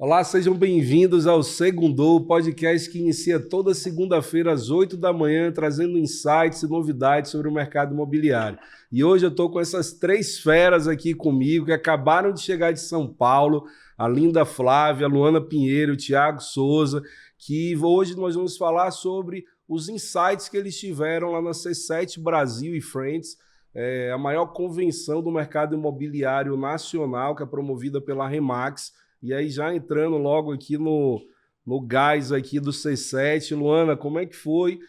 Olá, sejam bem-vindos ao Segundou, podcast que inicia toda segunda-feira às 8 da manhã, trazendo insights e novidades sobre o mercado imobiliário. E hoje eu estou com essas três feras aqui comigo, que acabaram de chegar de São Paulo, a Linda Flávia, a Luana Pinheiro, o Thiago Souza, que hoje nós vamos falar sobre os insights que eles tiveram lá na C7 Brasil e Friends, a maior convenção do mercado imobiliário nacional, que é promovida pela Remax. E aí, já entrando logo aqui no gás aqui do C7, Luana, como é que foi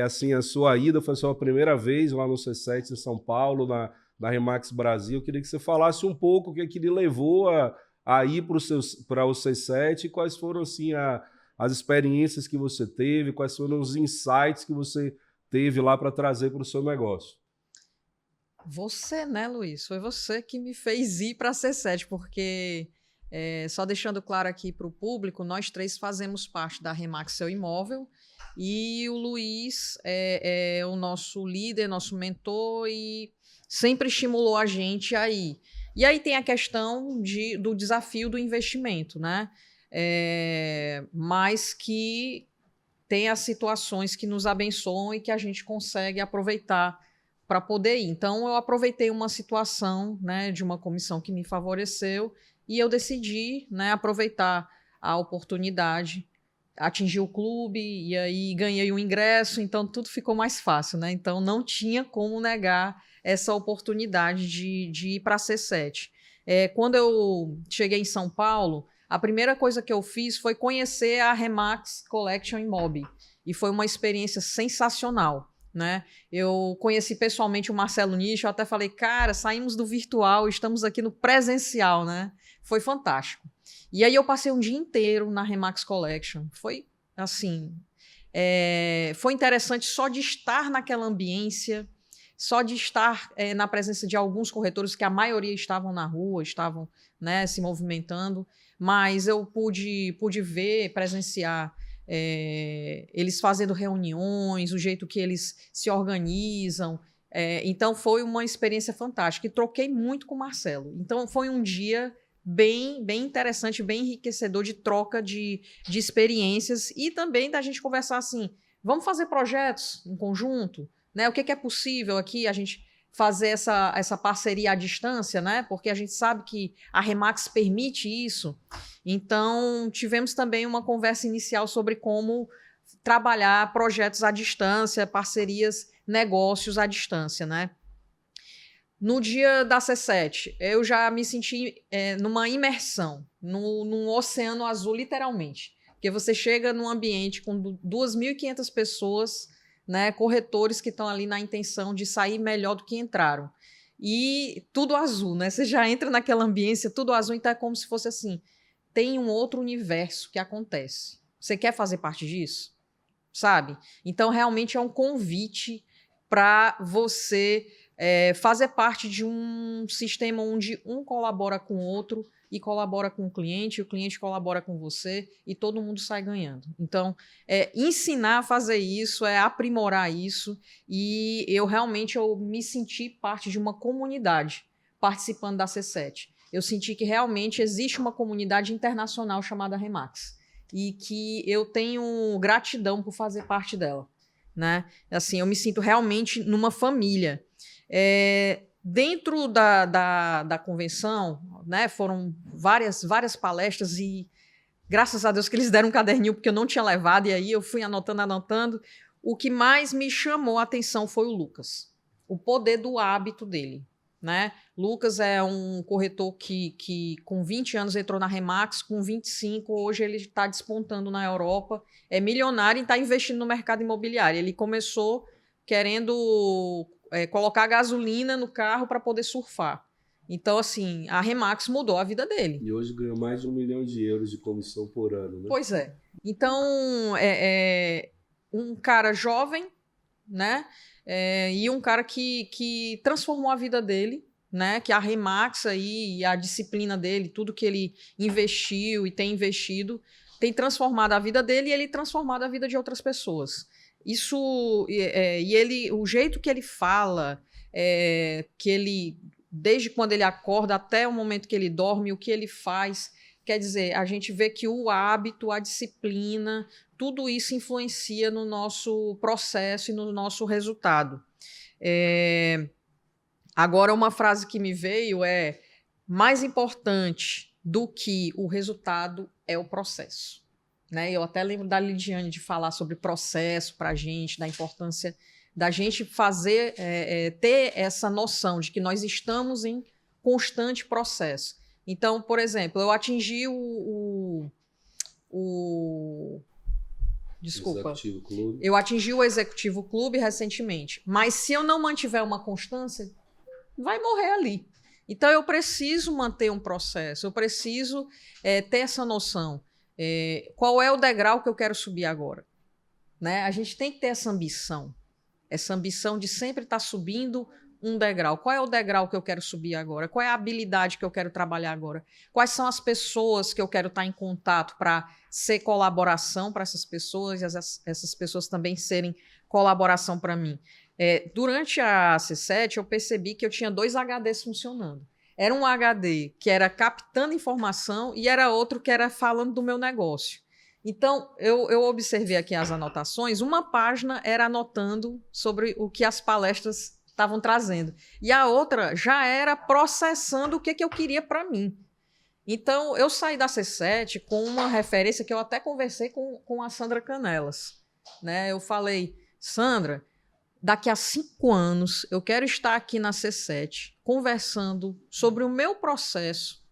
assim, a sua ida? Foi a sua primeira vez lá no C7 em São Paulo, na Remax Brasil. Eu queria que você falasse um pouco o que é que lhe levou a ir para o C7 e quais foram assim, as experiências que você teve, quais foram os insights que você teve lá para trazer para o seu negócio. Você, né, Luiz? Foi você que me fez ir para a C7, porque... só deixando claro aqui para o público, nós três fazemos parte da Remax Seu Imóvel e o Luiz é o nosso líder, nosso mentor e sempre estimulou a gente a ir. E aí tem a questão do desafio do investimento, né? Mas que tem as situações que nos abençoam e que a gente consegue aproveitar para poder ir. Então eu aproveitei uma situação, né, de uma comissão que me favoreceu e eu decidi, né, aproveitar a oportunidade, atingir o clube e aí ganhei o ingresso, então tudo ficou mais fácil, né? Então não tinha como negar essa oportunidade de ir para a C7. Quando eu cheguei em São Paulo, a primeira coisa que eu fiz foi conhecer a Remax Collection Imob e foi uma experiência sensacional, né? Eu conheci pessoalmente o Marcelo Nicho, eu até falei, cara, saímos do virtual, estamos aqui no presencial, né? Foi fantástico. E aí eu passei um dia inteiro na Remax Collection. Foi assim, foi interessante só de estar naquela ambiência, só de estar na presença de alguns corretores, que a maioria estavam na rua, estavam, né, se movimentando, mas eu pude ver, presenciar eles fazendo reuniões, o jeito que eles se organizam. Então foi uma experiência fantástica e troquei muito com o Marcelo. Então foi um dia bem interessante, bem enriquecedor de troca de experiências e também da gente conversar assim, vamos fazer projetos em conjunto, né? O que é possível aqui a gente fazer essa parceria à distância, né? Porque a gente sabe que a Remax permite isso. Então, tivemos também uma conversa inicial sobre como trabalhar projetos à distância, parcerias, negócios à distância, né? No dia da C7, eu já me senti numa imersão, num oceano azul, literalmente. Porque você chega num ambiente com 2.500 pessoas, né, corretores que estão ali na intenção de sair melhor do que entraram. E tudo azul, né? Você já entra naquela ambiência, tudo azul, então é como se fosse assim, tem um outro universo que acontece. Você quer fazer parte disso? Sabe? Então, realmente é um convite para você fazer parte de um sistema onde um colabora com o outro e colabora com o cliente colabora com você e todo mundo sai ganhando. Então, ensinar a fazer isso, aprimorar isso e eu me senti parte de uma comunidade participando da C7. Eu senti que realmente existe uma comunidade internacional chamada Remax e que eu tenho gratidão por fazer parte dela, né? Assim, eu me sinto realmente numa família. Dentro da convenção, né, foram várias palestras e graças a Deus que eles deram um caderninho porque eu não tinha levado e aí eu fui anotando. O que mais me chamou a atenção foi o Lucas, o poder do hábito dele, né? Lucas é um corretor que com 20 anos entrou na Remax, com 25 hoje ele está despontando na Europa, é milionário e está investindo no mercado imobiliário. Ele começou querendo colocar gasolina no carro para poder surfar. Então, assim, a Remax mudou a vida dele. E hoje ganhou mais de 1 milhão de euros de comissão por ano, né? Pois é. Então, um cara jovem, né? E um cara que transformou a vida dele, né? Que a Remax aí, a disciplina dele, tudo que ele investiu e tem investido, tem transformado a vida dele e ele transformado a vida de outras pessoas. Isso, e ele, o jeito que ele fala, que ele, desde quando ele acorda até o momento que ele dorme, o que ele faz, Quer dizer, a gente vê que o hábito, a disciplina, tudo isso influencia no nosso processo e no nosso resultado. Agora, uma frase que me veio é: mais importante do que o resultado é o processo. Né? Eu até lembro da Lidiane de falar sobre processo para a gente, da importância da gente fazer, ter essa noção de que nós estamos em constante processo. Então, por exemplo, eu atingi Desculpa. Executivo Clube. Eu atingi o Executivo Clube recentemente, mas se eu não mantiver uma constância, vai morrer ali. Então, eu preciso manter um processo, eu preciso ter essa noção. Qual é o degrau que eu quero subir agora? Né? A gente tem que ter essa ambição de sempre estar subindo um degrau. Qual é o degrau que eu quero subir agora? Qual é a habilidade que eu quero trabalhar agora? Quais são as pessoas que eu quero estar em contato para ser colaboração para essas pessoas e essas pessoas também serem colaboração para mim? Durante a C7, eu percebi que eu tinha 2 HDs funcionando. Era um HD que era captando informação e era outro que era falando do meu negócio. Então, eu observei aqui as anotações. Uma página era anotando sobre o que as palestras estavam trazendo. E a outra já era processando o que eu queria para mim. Então, eu saí da C7 com uma referência que eu até conversei com a Sandra Canelas. Né? Eu falei: Sandra, daqui a 5 anos eu quero estar aqui na C7 conversando sobre o meu processo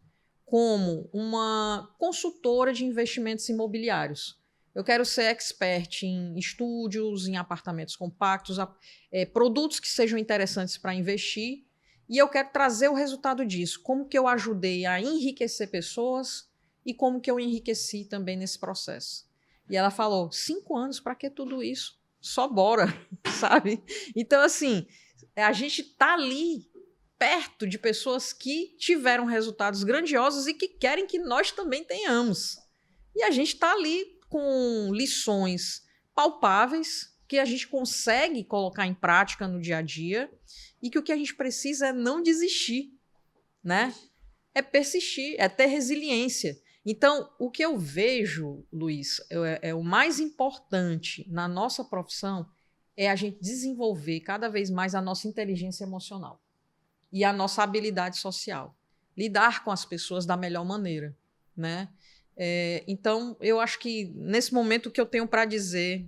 como uma consultora de investimentos imobiliários. Eu quero ser expert em estúdios, em apartamentos compactos, produtos que sejam interessantes para investir, e eu quero trazer o resultado disso. Como que eu ajudei a enriquecer pessoas e como que eu enriqueci também nesse processo. E ela falou: 5 anos, para que tudo isso? Só bora, sabe? Então, assim, a gente está ali perto de pessoas que tiveram resultados grandiosos e que querem que nós também tenhamos. E a gente está ali com lições palpáveis que a gente consegue colocar em prática no dia a dia e que o que a gente precisa é não desistir, né? É persistir, é ter resiliência. Então, o que eu vejo, Luiz, o mais importante na nossa profissão é a gente desenvolver cada vez mais a nossa inteligência emocional e a nossa habilidade social. Lidar com as pessoas da melhor maneira, né? Então, eu acho que nesse momento o que eu tenho para dizer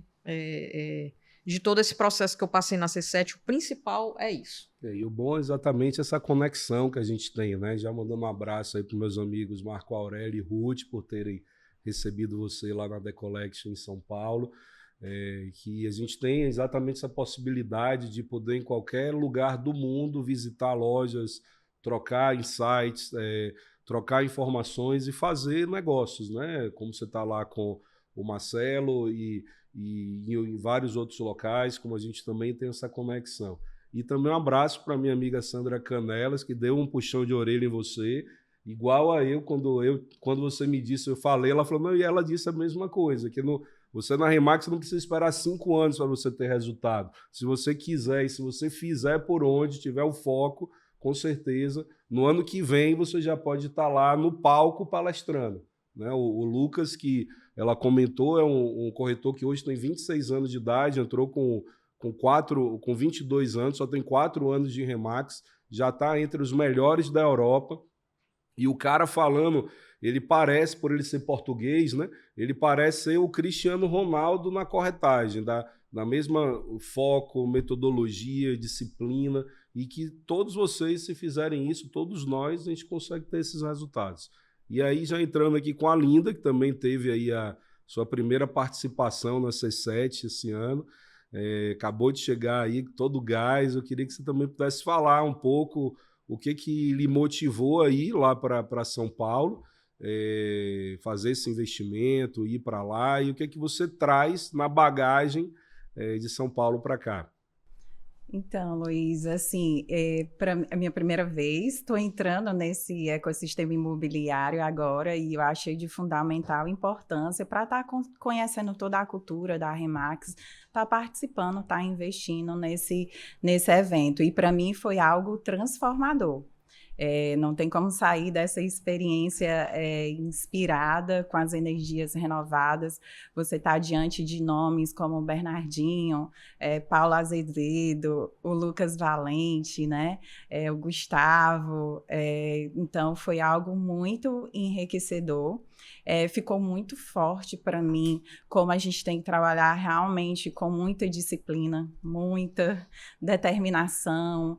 de todo esse processo que eu passei na C7, o principal é isso. E o bom é exatamente essa conexão que a gente tem, né? Já mandando um abraço aí para os meus amigos Marco Aurélio e Ruth por terem recebido você lá na The Collection em São Paulo. Que a gente tem exatamente essa possibilidade de poder em qualquer lugar do mundo visitar lojas, trocar insights, trocar informações e fazer negócios, né? Como você está lá com o Marcelo e em vários outros locais, como a gente também tem essa conexão. E também um abraço para minha amiga Sandra Canelas, que deu um puxão de orelha em você, igual a quando você me disse, eu falei, ela falou, não, e ela disse a mesma coisa, que você na Remax não precisa esperar 5 anos para você ter resultado. Se você quiser e se você fizer por onde, tiver o foco, com certeza, no ano que vem você já pode estar lá no palco palestrando. Né? O Lucas, que ela comentou, é um corretor que hoje tem 26 anos de idade, entrou com 22 anos, só tem 4 anos de Remax, já está entre os melhores da Europa. E o cara falando, ele parece, por ele ser português, né? Ele parece ser o Cristiano Ronaldo na corretagem, da mesma foco, metodologia, disciplina, e que todos vocês, se fizerem isso, todos nós, a gente consegue ter esses resultados. E aí, já entrando aqui com a Linda, que também teve aí a sua primeira participação na C7 esse ano, acabou de chegar aí, todo gás, eu queria que você também pudesse falar um pouco o que lhe motivou a ir lá para São Paulo, fazer esse investimento, ir para lá, e o que você traz na bagagem de São Paulo para cá. Então, Luiz, assim, para a minha primeira vez, estou entrando nesse ecossistema imobiliário agora e eu achei de fundamental importância para estar conhecendo toda a cultura da Remax, estar participando, estar investindo nesse evento. E para mim foi algo transformador. Não tem como sair dessa experiência inspirada, com as energias renovadas. Você está diante de nomes como o Bernardinho, Paulo Azevedo, o Lucas Valente, né? O Gustavo. Então, foi algo muito enriquecedor. Ficou muito forte para mim como a gente tem que trabalhar realmente com muita disciplina, muita determinação,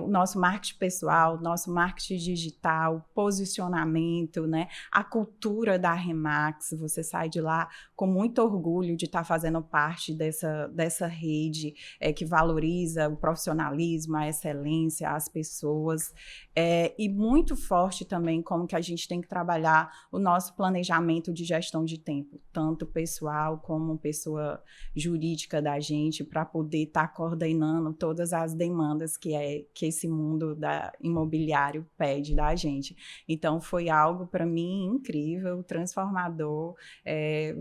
o nosso marketing pessoal, nosso marketing digital, posicionamento, né? A cultura da Remax, você sai de lá com muito orgulho de estar fazendo parte dessa rede que valoriza o profissionalismo, a excelência, as pessoas, e muito forte também como que a gente tem que trabalhar o nosso planejamento de gestão de tempo, tanto pessoal como pessoa jurídica da gente, para poder estar coordenando todas as demandas que esse mundo imobiliário pede da gente. Então, foi algo, para mim, incrível, transformador.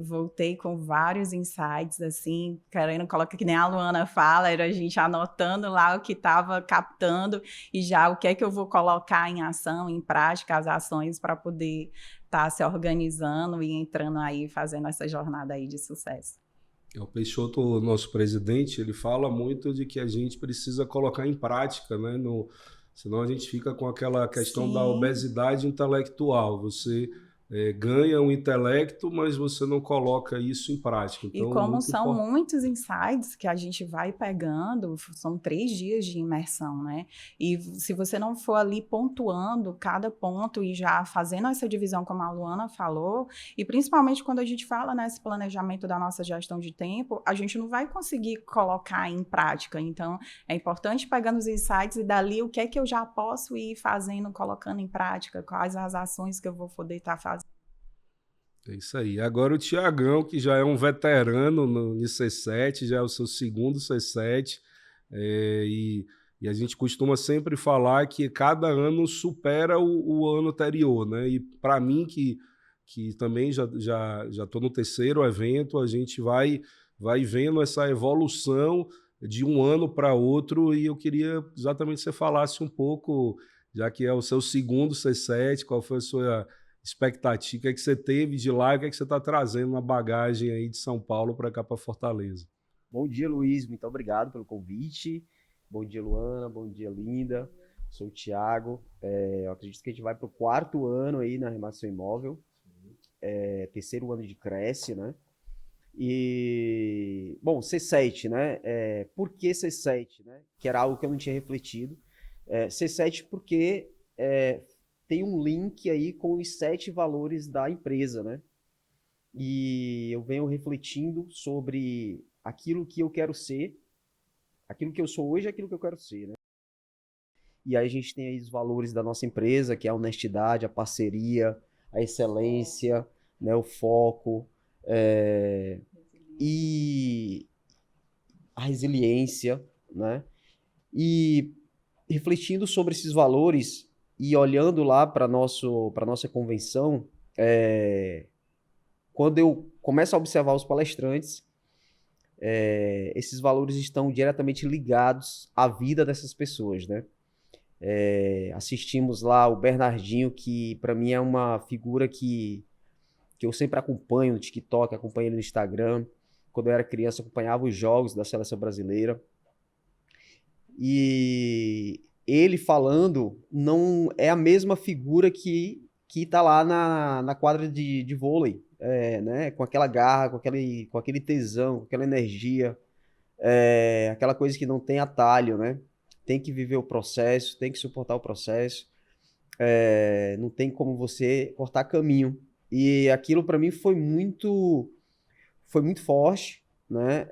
Voltei com vários insights, assim, querendo colocar, que nem a Luana fala, era a gente anotando lá o que estava captando e já o que é que eu vou colocar em ação, em prática, as ações para poder estar se organizando e entrando aí, fazendo essa jornada aí de sucesso. O Peixoto, o nosso presidente, ele fala muito de que a gente precisa colocar em prática, né? Senão a gente fica com aquela questão da obesidade intelectual. Você ganha um intelecto, mas você não coloca isso em prática. Então, e como são muitos insights que a gente vai pegando, são 3 dias de imersão, né? E se você não for ali pontuando cada ponto e já fazendo essa divisão, como a Luana falou, e principalmente quando a gente fala nesse planejamento da nossa gestão de tempo, a gente não vai conseguir colocar em prática. Então, é importante pegando os insights e dali o que é que eu já posso ir fazendo, colocando em prática, quais as ações que eu vou poder estar fazendo. É isso aí. Agora o Tiagão, que já é um veterano no C7, já é o seu segundo C7, e a gente costuma sempre falar que cada ano supera o ano anterior, né? E para mim, que também já estou no terceiro evento, a gente vai vendo essa evolução de um ano para outro, e eu queria exatamente que você falasse um pouco, já que é o seu segundo C7, qual foi a sua expectativa, o que é que você teve de lá e o que é que você está trazendo na bagagem aí de São Paulo para cá, para Fortaleza? Bom dia, Luiz, muito obrigado pelo convite. Bom dia, Luana, bom dia, Linda. Sou o Thiago. Eu acredito que a gente vai para o 4º ano aí na Remax Imóvel, terceiro ano de Cresce, né? E, bom, C7, né? Por que C7, né? Que era algo que eu não tinha refletido. C7 porque tem um link aí com os 7 valores da empresa, né? E eu venho refletindo sobre aquilo que eu quero ser, aquilo que eu sou hoje e aquilo que eu quero ser, né? E aí a gente tem aí os valores da nossa empresa, que é a honestidade, a parceria, a excelência, né? O foco, e a resiliência, né? E refletindo sobre esses valores e olhando lá para nossa convenção, quando eu começo a observar os palestrantes, esses valores estão diretamente ligados à vida dessas pessoas, né? Assistimos lá o Bernardinho, que para mim é uma figura que eu sempre acompanho no TikTok, acompanho ele no Instagram. Quando eu era criança, acompanhava os jogos da seleção brasileira. E ele falando não é a mesma figura que tá lá na quadra de vôlei, né? Com aquela garra, com aquele tesão, com aquela energia, aquela coisa que não tem atalho, né? Tem que viver o processo, tem que suportar o processo, não tem como você cortar caminho. E aquilo para mim foi muito forte, né?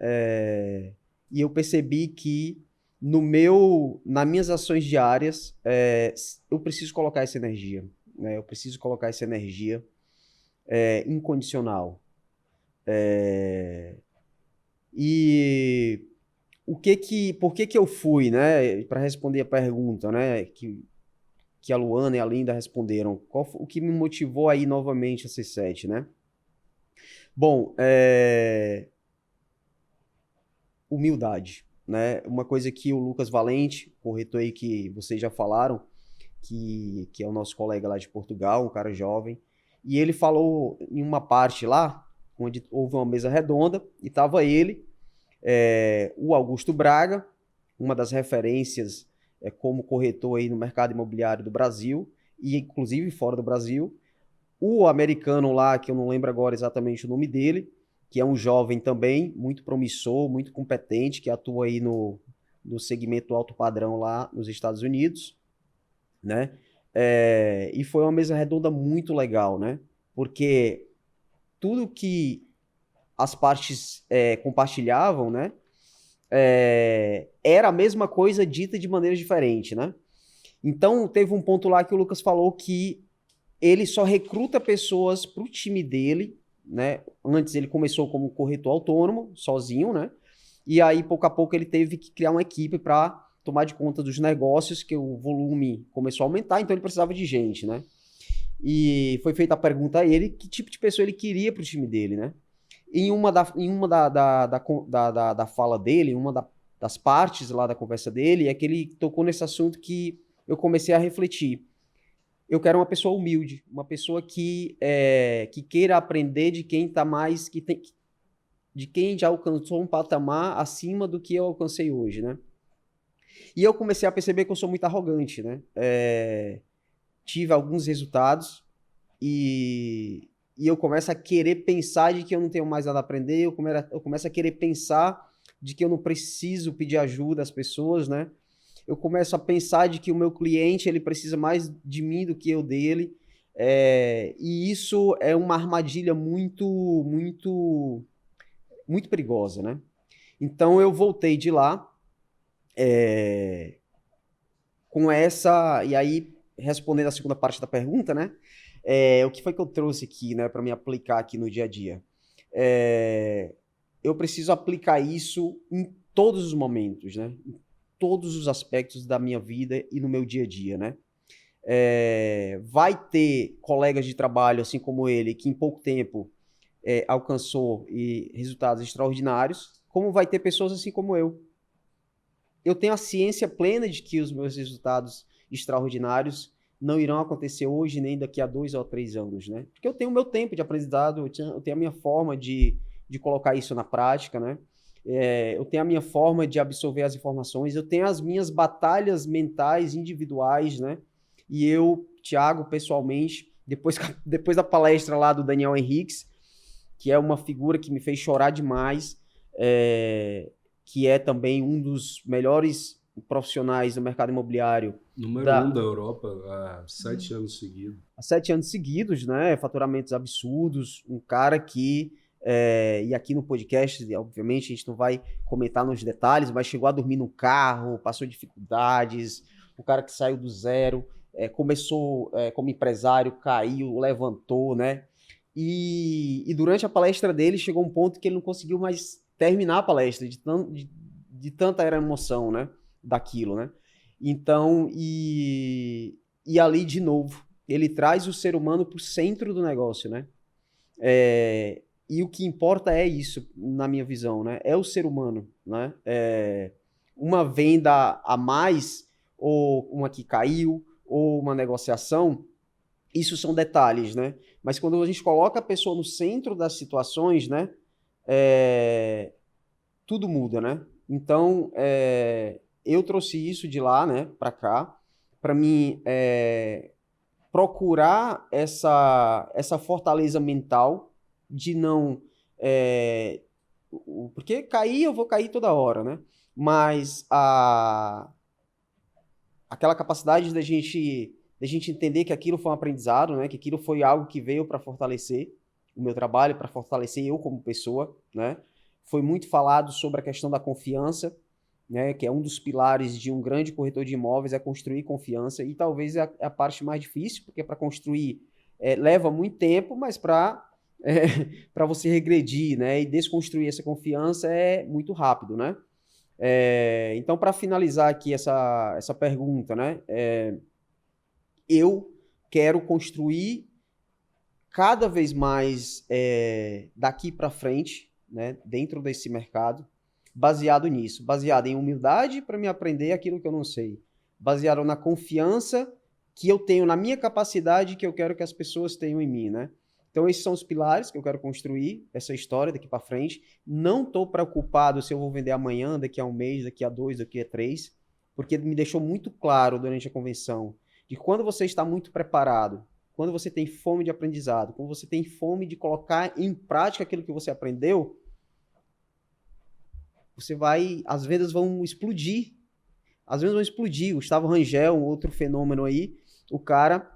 E eu percebi que nas minhas ações diárias, eu preciso colocar essa energia, né? Eu preciso colocar essa energia incondicional. E por que eu fui, né? Para responder a pergunta, né? Que a Luana e a Linda responderam. O que me motivou a ir novamente a C7, né? Bom, humildade, né? Uma coisa que o Lucas Valente, corretor aí que vocês já falaram, que é o nosso colega lá de Portugal, um cara jovem, e ele falou em uma parte lá, onde houve uma mesa redonda, e estava ele, o Augusto Braga, uma das referências como corretor aí no mercado imobiliário do Brasil, e inclusive fora do Brasil, o americano lá, que eu não lembro agora exatamente o nome dele, que é um jovem também, muito promissor, muito competente, que atua aí no segmento alto padrão lá nos Estados Unidos, né? E foi uma mesa redonda muito legal, né? Porque tudo que as partes compartilhavam, né? Era a mesma coisa dita de maneira diferente, né? Então, teve um ponto lá que o Lucas falou que ele só recruta pessoas para o time dele, né? Antes ele começou como corretor autônomo, sozinho, né? E aí, pouco a pouco, ele teve que criar uma equipe para tomar de conta dos negócios, que o volume começou a aumentar, então ele precisava de gente, né? E foi feita a pergunta a ele que tipo de pessoa ele queria para o time dele, né? Em uma da fala dele, das partes lá da conversa dele, é que ele tocou nesse assunto que eu comecei a refletir. Eu quero uma pessoa humilde, uma pessoa que queira aprender de quem está mais, de quem já alcançou um patamar acima do que eu alcancei hoje, né? E eu comecei a perceber que eu sou muito arrogante, né? Tive alguns resultados e eu começo a querer pensar de que eu não tenho mais nada a aprender, eu começo a querer pensar de que eu não preciso pedir ajuda às pessoas, né? Eu começo a pensar de que o meu cliente ele precisa mais de mim do que eu dele, e isso é uma armadilha muito, muito, muito perigosa, né? Então eu voltei de lá com essa, e aí respondendo a segunda parte da pergunta, né? O que foi que eu trouxe aqui, né, para me aplicar aqui no dia a dia? Eu preciso aplicar isso em todos os momentos, né? Em todos os aspectos da minha vida e no meu dia a dia, né? Vai ter colegas de trabalho, assim como ele, que em pouco tempo alcançou resultados extraordinários, como vai ter pessoas assim como eu. Eu tenho a ciência plena de que os meus resultados extraordinários não irão acontecer hoje nem daqui a 2 ou 3 anos, né? Porque eu tenho o meu tempo de aprendizado, eu tenho a minha forma de colocar isso na prática, né? Eu tenho a minha forma de absorver as informações, eu tenho as minhas batalhas mentais individuais, né? E eu, Thiago, pessoalmente, depois da palestra lá do Daniel Henriques, que é uma figura que me fez chorar demais, que é também um dos melhores profissionais do mercado imobiliário. Número 1 da Europa há 7 anos seguidos. Há 7 anos seguidos, né? Faturamentos absurdos. Um cara que, e aqui no podcast, obviamente, a gente não vai comentar nos detalhes, mas chegou a dormir no carro, passou dificuldades. Um cara que saiu do zero, começou como empresário, caiu, levantou, né? E durante a palestra dele, chegou um ponto que ele não conseguiu mais terminar a palestra, de tanta era emoção, né? Daquilo, né? Então, e ali, de novo, ele traz o ser humano para o centro do negócio, né? E o que importa é isso, na minha visão, né? É o ser humano, né? Uma venda a mais, ou uma que caiu, ou uma negociação, isso são detalhes, né? Mas quando a gente coloca a pessoa no centro das situações, né? Tudo muda, né? Então, eu trouxe isso de lá, né, para cá, para mim procurar essa fortaleza mental de não... porque cair, eu vou cair toda hora, né? Mas aquela capacidade da gente entender que aquilo foi um aprendizado, né? Que aquilo foi algo que veio para fortalecer o meu trabalho, para fortalecer eu como pessoa, né? Foi muito falado sobre a questão da confiança, né, que é um dos pilares de um grande corretor de imóveis, é construir confiança, e talvez é a parte mais difícil, porque para construir leva muito tempo, mas para você regredir, né, e desconstruir essa confiança é muito rápido, né? Então, para finalizar aqui essa pergunta, né, eu quero construir cada vez mais daqui para frente, né, dentro desse mercado, baseado nisso, baseado em humildade para me aprender aquilo que eu não sei, baseado na confiança que eu tenho na minha capacidade que eu quero que as pessoas tenham em mim, né? Então, esses são os pilares que eu quero construir, essa história daqui para frente. Não estou preocupado se eu vou vender amanhã, daqui a um mês, daqui a 2, daqui a 3, porque me deixou muito claro durante a convenção de que quando você está muito preparado, quando você tem fome de aprendizado, quando você tem fome de colocar em prática aquilo que você aprendeu, as vendas vão explodir. As vendas vão explodir. O Gustavo Rangel, um outro fenômeno aí, o cara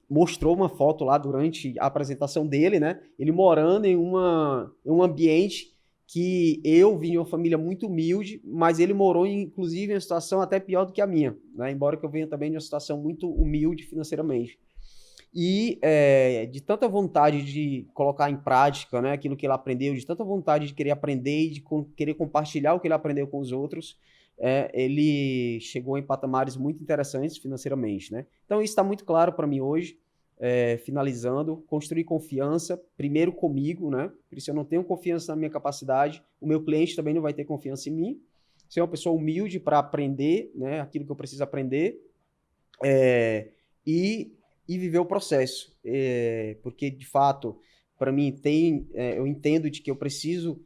mostrou uma foto lá durante a apresentação dele, né? Ele morando em um ambiente que eu vim de uma família muito humilde, mas ele morou, inclusive, em uma situação até pior do que a minha, né? Embora que eu venha também de uma situação muito humilde financeiramente. E de tanta vontade de colocar em prática, né, aquilo que ele aprendeu, de tanta vontade de querer aprender e de querer compartilhar o que ele aprendeu com os outros, ele chegou em patamares muito interessantes financeiramente, né? Então isso está muito claro para mim hoje. Finalizando, construir confiança, primeiro comigo, né? Porque se eu não tenho confiança na minha capacidade, o meu cliente também não vai ter confiança em mim. Ser uma pessoa humilde para aprender, né, aquilo que eu preciso aprender, e viver o processo. Porque, de fato, para mim, eu entendo de que eu preciso.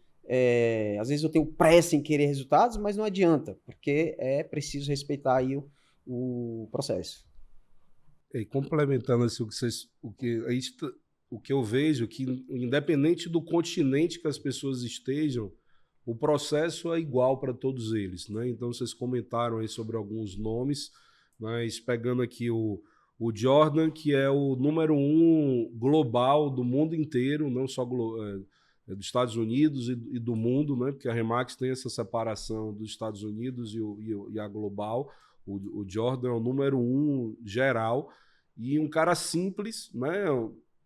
Às vezes eu tenho pressa em querer resultados, mas não adianta, porque é preciso respeitar aí o processo. E complementando assim, o que eu vejo, que independente do continente que as pessoas estejam, o processo é igual para todos eles, né? Então vocês comentaram aí sobre alguns nomes, mas pegando aqui o Jordan, que é o número 1 global do mundo inteiro, não só dos Estados Unidos e do mundo, né? Porque a Remax tem essa separação dos Estados Unidos e a global. O Jordan é o número 1 geral e um cara simples, né?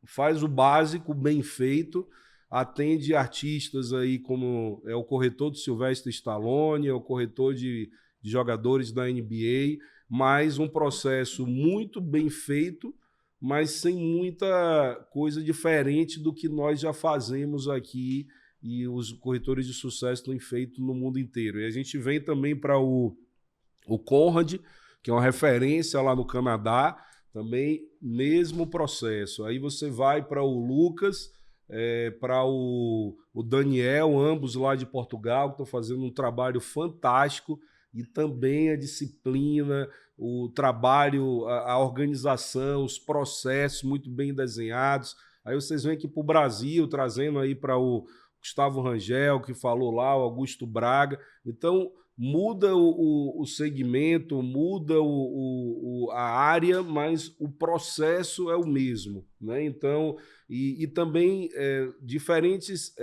Faz o básico bem feito, atende artistas aí como é o corretor do Sylvester Stallone, é o corretor de jogadores da NBA, mas um processo muito bem feito, mas sem muita coisa diferente do que nós já fazemos aqui e os corretores de sucesso têm feito no mundo inteiro. E a gente vem também para o Conrad, que é uma referência lá no Canadá, também mesmo processo. Aí você vai para o Lucas, para o Daniel, ambos lá de Portugal, que estão fazendo um trabalho fantástico, e também a disciplina, o trabalho, a organização, os processos muito bem desenhados. Aí vocês vêm aqui para o Brasil, trazendo aí para o Gustavo Rangel, que falou lá, o Augusto Braga. Então, muda o segmento, muda a área, mas o processo é o mesmo, né? Então, e também diferentes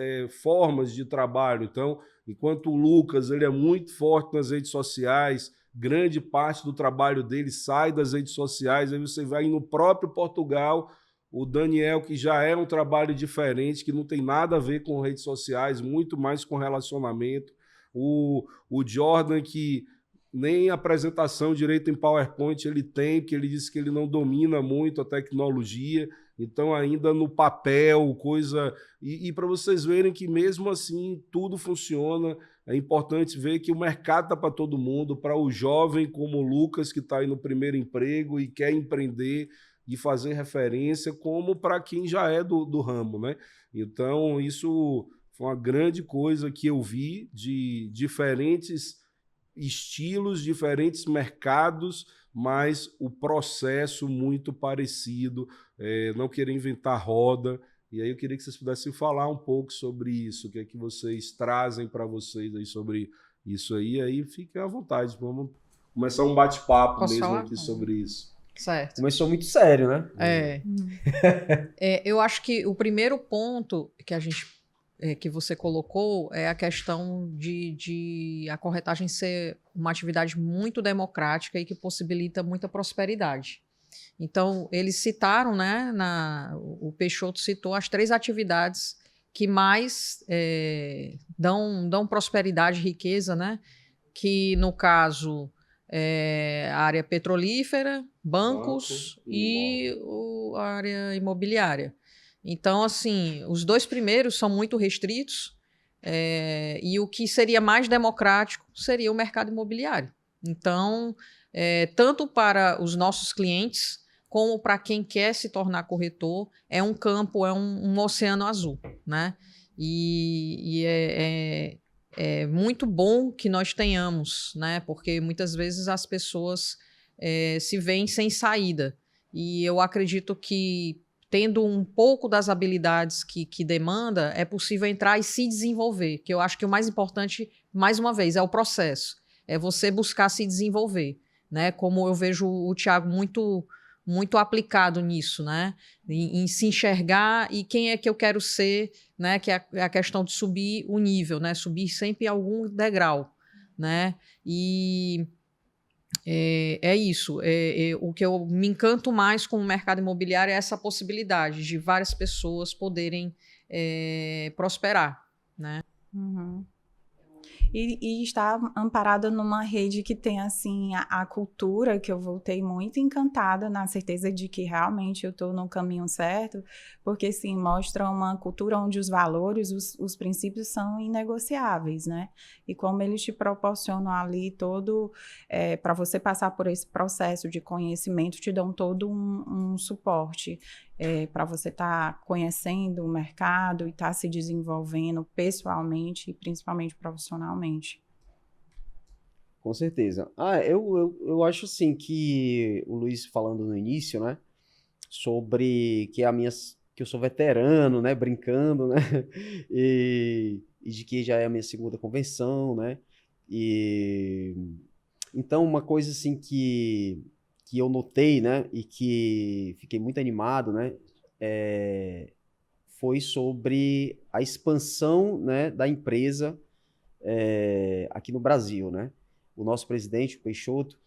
formas de trabalho. Então, enquanto o Lucas ele é muito forte nas redes sociais, grande parte do trabalho dele sai das redes sociais, aí você vai no próprio Portugal, o Daniel, que já é um trabalho diferente, que não tem nada a ver com redes sociais, muito mais com relacionamento. O Jordan, que nem apresentação direito em PowerPoint ele tem, porque ele disse que ele não domina muito a tecnologia, então ainda no papel, coisa... E para vocês verem que mesmo assim tudo funciona, é importante ver que o mercado está para todo mundo, para o jovem como o Lucas, que está aí no primeiro emprego e quer empreender e fazer referência, como para quem já é do ramo, né? Então isso foi uma grande coisa que eu vi de diferentes estilos, diferentes mercados, mas o processo muito parecido, não querer inventar roda. E aí eu queria que vocês pudessem falar um pouco sobre isso, o que é que vocês trazem para vocês aí sobre isso aí fiquem à vontade, vamos começar um bate-papo mesmo falar? Aqui sobre isso. Certo. Começou muito sério, né? Eu acho que o primeiro ponto que você colocou é a questão de a corretagem ser uma atividade muito democrática e que possibilita muita prosperidade. Então, eles citaram, né, o Peixoto citou as 3 atividades que mais dão prosperidade e riqueza, né, que no caso a área petrolífera, bancos e a área imobiliária. Então, assim, os 2 primeiros são muito restritos e o que seria mais democrático seria o mercado imobiliário. Então, tanto para os nossos clientes, como para quem quer se tornar corretor, é um campo, é um oceano azul, né? E é muito bom que nós tenhamos, né? Porque muitas vezes as pessoas se veem sem saída. E eu acredito que, tendo um pouco das habilidades que demanda, é possível entrar e se desenvolver. Que eu acho que o mais importante, mais uma vez, é o processo. É você buscar se desenvolver, né? Como eu vejo o Thiago muito aplicado nisso, né? Em se enxergar e quem é que eu quero ser, né? Que é a questão de subir o nível, né? Subir sempre algum degrau, né? E é isso. O que eu me encanto mais com o mercado imobiliário é essa possibilidade de várias pessoas poderem prosperar, né? Uhum. E está amparada numa rede que tem, assim, a cultura, que eu voltei muito encantada, na certeza de que realmente eu estou no caminho certo, porque, assim, mostra uma cultura onde os valores, os princípios são inegociáveis, né? E como eles te proporcionam ali todo, para você passar por esse processo de conhecimento, te dão todo um suporte. Para você estar conhecendo o mercado e estar se desenvolvendo pessoalmente e principalmente profissionalmente. Com certeza. Eu acho assim que o Luiz falando no início, né, sobre que que eu sou veterano, né, brincando, né, e de que já é a minha segunda convenção, né, e então uma coisa assim que eu notei, né, e que fiquei muito animado, né, foi sobre a expansão, né, da empresa aqui no Brasil, né. O nosso presidente, o Peixoto,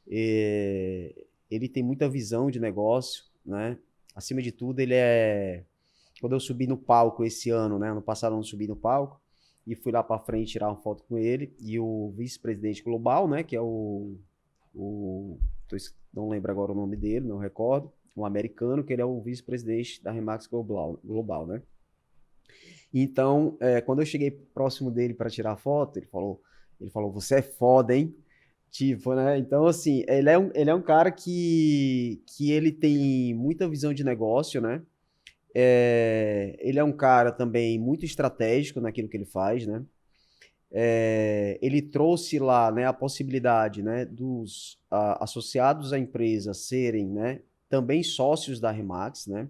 ele tem muita visão de negócio, né. Acima de tudo, quando eu subi no palco esse ano, né, ano passado eu não subi no palco, e fui lá para frente tirar uma foto com ele, e o vice-presidente global, né, que é não lembro agora o nome dele, não recordo, um americano, que ele é o vice-presidente da Remax Global, né? Então, quando eu cheguei próximo dele para tirar foto, ele falou, você é foda, hein? Tipo, né? Então, assim, ele é um cara que ele tem muita visão de negócio, né? Ele é um cara também muito estratégico naquilo que ele faz, né? Ele trouxe lá, né, a possibilidade, né, dos associados à empresa serem, né, também sócios da Remax, né?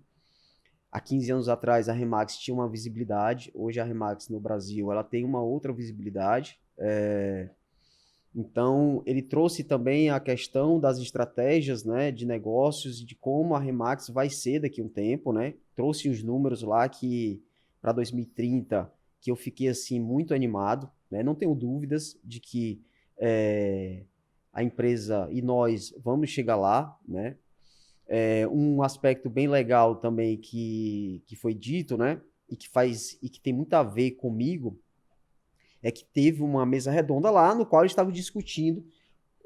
Há 15 anos atrás a Remax tinha uma visibilidade, hoje a Remax no Brasil ela tem uma outra visibilidade. Então ele trouxe também a questão das estratégias, né, de negócios e de como a Remax vai ser daqui a um tempo, né? Trouxe os números lá que para 2030 que eu fiquei assim muito animado, né? Não tenho dúvidas de que a empresa e nós vamos chegar lá, né? Um aspecto bem legal também que foi dito, né? E que tem muito a ver comigo, é que teve uma mesa redonda lá no qual eles estavam discutindo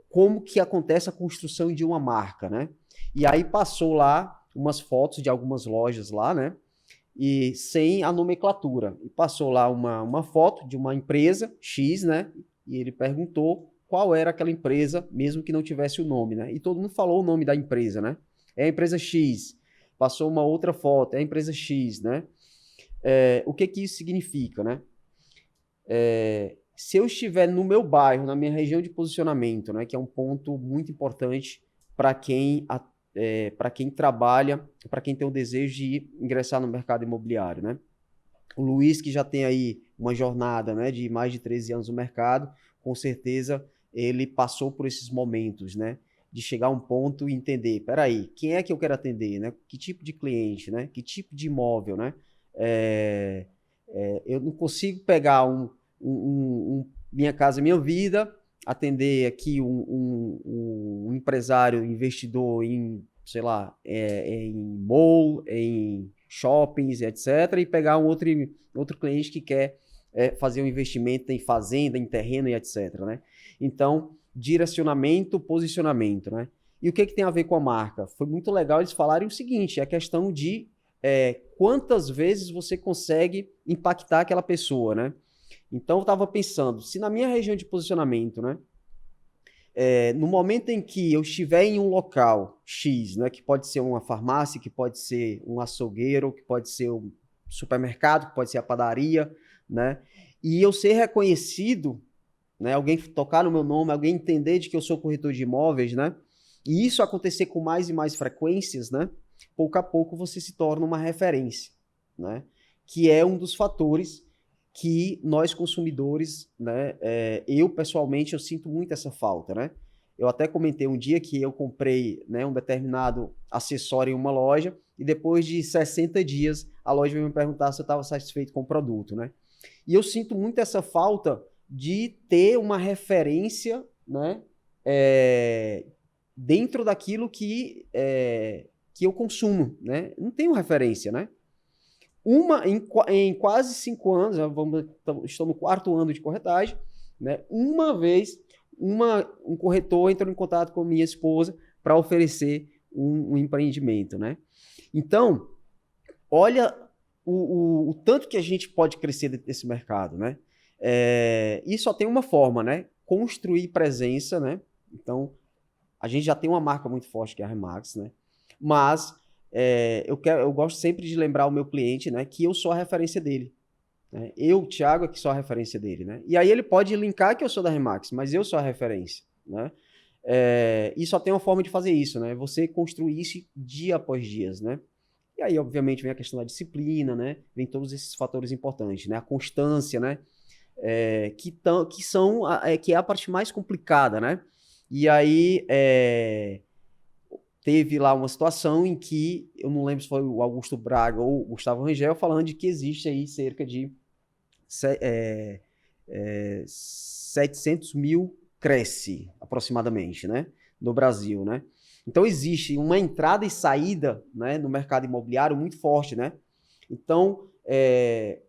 como que acontece a construção de uma marca, né? E aí passou lá umas fotos de algumas lojas lá, né? E sem a nomenclatura. E passou lá uma foto de uma empresa X, né? E ele perguntou qual era aquela empresa, mesmo que não tivesse o nome, né? E todo mundo falou o nome da empresa, né? É a empresa X. Passou uma outra foto, é a empresa X, né? O que isso significa, né? Se eu estiver no meu bairro, na minha região de posicionamento, né? Que é um ponto muito importante para quem trabalha, para quem tem o desejo de ingressar no mercado imobiliário, né? O Luiz, que já tem aí uma jornada, né, de mais de 13 anos no mercado, com certeza ele passou por esses momentos, né? De chegar a um ponto e entender, peraí, quem é que eu quero atender, né? Que tipo de cliente, né? Que tipo de imóvel, né? Eu não consigo pegar Minha Casa Minha Vida, atender aqui um empresário investidor em, sei lá, em mall, em shoppings, etc., e pegar um outro cliente que quer fazer um investimento em fazenda, em terreno e etc., né? Então, direcionamento, posicionamento, né? E o que tem a ver com a marca? Foi muito legal eles falarem o seguinte, é a questão de quantas vezes você consegue impactar aquela pessoa, né? Então, eu estava pensando, se na minha região de posicionamento, né, No momento em que eu estiver em um local X, né, que pode ser uma farmácia, que pode ser um açougueiro, que pode ser um supermercado, que pode ser a padaria, né, e eu ser reconhecido, né, alguém tocar no meu nome, alguém entender de que eu sou corretor de imóveis, né, e isso acontecer com mais e mais frequências, né, pouco a pouco você se torna uma referência, né, que é um dos fatores que nós consumidores, né, eu pessoalmente, eu sinto muito essa falta, né? Eu até comentei um dia que eu comprei, né, um determinado acessório em uma loja e depois de 60 dias a loja veio me perguntar se eu estava satisfeito com o produto, né? E eu sinto muito essa falta de ter uma referência, né, dentro daquilo que eu consumo, né? Não tenho referência, né? Em quase 5 anos, estou no 4º ano de corretagem, né? Uma vez, um corretor entrou em contato com minha esposa para oferecer um empreendimento, né? Então, olha o tanto que a gente pode crescer dentro desse mercado, né? E só tem uma forma, né? Construir presença, né? Então, a gente já tem uma marca muito forte que é a Remax, né? Mas eu gosto sempre de lembrar o meu cliente, né, que eu sou a referência dele. Né? Eu, Thiago, é que sou a referência dele. Né? E aí ele pode linkar que eu sou da Remax, mas eu sou a referência. Né? E só tem uma forma de fazer isso, né? Você construir isso dia após dia. Né? E aí, obviamente, vem a questão da disciplina, né? Vem todos esses fatores importantes, né? A constância, né? Que é a parte mais complicada, né? E aí... teve lá uma situação em que, eu não lembro se foi o Augusto Braga ou o Gustavo Rangel, falando de que existe aí cerca de 700 mil cresce, aproximadamente, né, no Brasil, né? Então, existe uma entrada e saída, né, no mercado imobiliário muito forte, né? Então,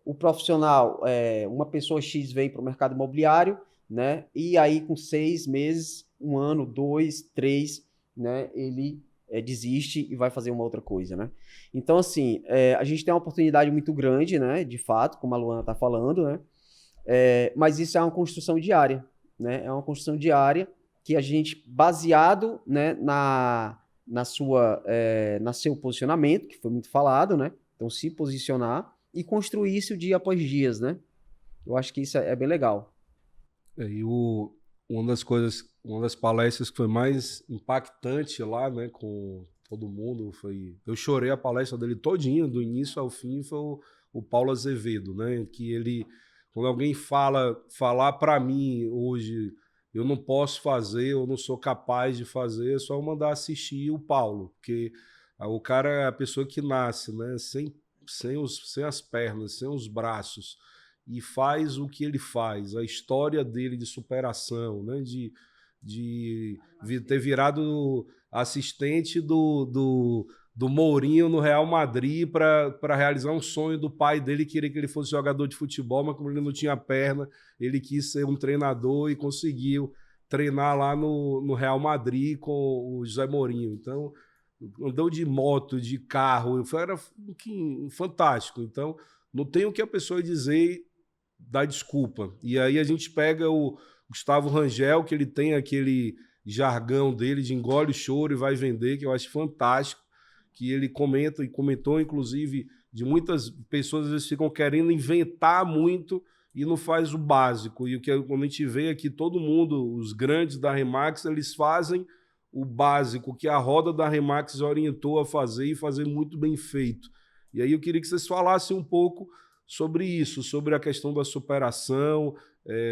o profissional, uma pessoa X vem para o mercado imobiliário, né, e aí com 6 meses, 1 ano, 2, 3, né, ele desiste e vai fazer uma outra coisa, né? Então, assim, a gente tem uma oportunidade muito grande, né, de fato, como a Luana está falando, né? Mas isso é uma construção diária, né? É uma construção diária que a gente, baseado, né, no seu posicionamento, que foi muito falado, né? Então, se posicionar e construir isso dia após dia, né? Eu acho que isso é bem legal. Uma das palestras que foi mais impactante lá, né, com todo mundo, eu chorei a palestra dele todinha, do início ao fim, foi o Paulo Azevedo, né, que ele, quando alguém falar para mim hoje, eu não posso fazer, eu não sou capaz de fazer, é só eu mandar assistir o Paulo, porque o cara é a pessoa que nasce, né, sem as pernas, sem os braços, e faz o que ele faz, a história dele de superação, né, de ter virado assistente do Mourinho no Real Madrid para realizar um sonho do pai dele, queria que ele fosse jogador de futebol, mas como ele não tinha perna, ele quis ser um treinador e conseguiu treinar lá no Real Madrid com o José Mourinho. Então, andou de moto, de carro, era fantástico. Então, não tem o que a pessoa dizer da desculpa. E aí a gente pega o Gustavo Rangel, que ele tem aquele jargão dele de engole o choro e vai vender, que eu acho fantástico, que ele comenta e comentou, inclusive, de muitas pessoas às vezes ficam querendo inventar muito e não faz o básico. E o que quando a gente vê aqui, todo mundo, os grandes da Remax, eles fazem o básico, que a roda da Remax orientou a fazer e fazer muito bem feito. E aí eu queria que vocês falassem um pouco sobre isso, sobre a questão da superação,